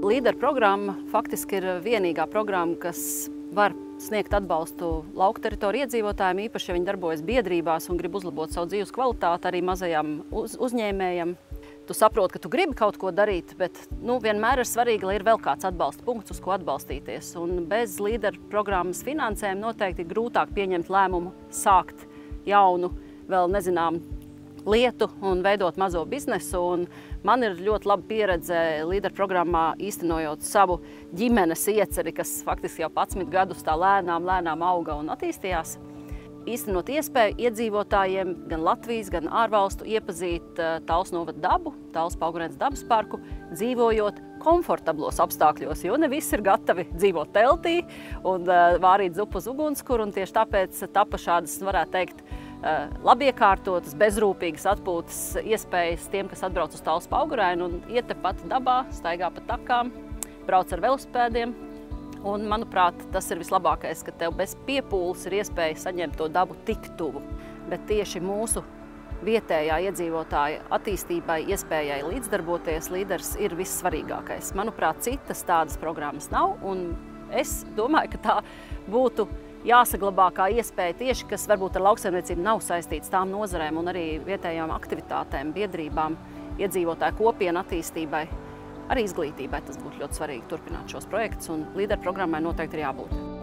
Līderu programma faktiski ir vienīgā programma, kas var sniegt atbalstu lauku teritoriju iedzīvotājiem, īpaši, ja viņi darbojas biedrībās un grib uzlabot savu dzīves kvalitāti arī mazajam uzņēmējam. Tu saproti, ka tu gribi kaut ko darīt, bet vienmēr ir svarīgi, lai ir vēl kāds atbalsta punkts, uz ko atbalstīties. Un bez Līderu programmas finansējuma noteikti ir grūtāk pieņemt lēmumu sākt jaunu, vēl nezinām lietu un veidot mazo biznesu. Un man ir ļoti laba pieredze Līderu programmā īstenojot savu ģimenes ieceri, kas faktiski jau 11 gadus tā lēnām auga un attīstījās. Īstenot iespēju iedzīvotājiem gan Latvijas, gan ārvalstu iepazīt Talsu novada dabu, Talsu Paugurēnas dabas parku, dzīvojot komfortablos apstākļos, jo ne visi ir gatavi dzīvot teltī un vārīt zupu uz ugunskura, un tieši tāpēc tapa šādas, varētu teikt, labiekārtotas, bezrūpīgas atpūtas iespējas tiem, kas atbrauc uz Talsu Paugurēnu un iet tepat dabā, staigā pa takām, brauc ar velosipēdiem. Un, manuprāt, tas ir vislabākais, ka tev bez piepūles ir iespēja saņemt to dabu tik tuvu. Bet tieši mūsu vietējā iedzīvotāja attīstībai, iespējai līdzdarboties, līderis ir vissvarīgākais. Manuprāt, citas tādas programmas nav, un es domāju, ka tā būtu jāsaglabā kā iespēja tieši, kas varbūt ar lauksaimniecību nav saistīts tām nozarēm un arī vietējām aktivitātēm, biedrībām, iedzīvotāju kopienu attīstībai. Arī izglītībai tas būtu ļoti svarīgi turpināt šos projektus, un Līderu programmai noteikti ir jābūt.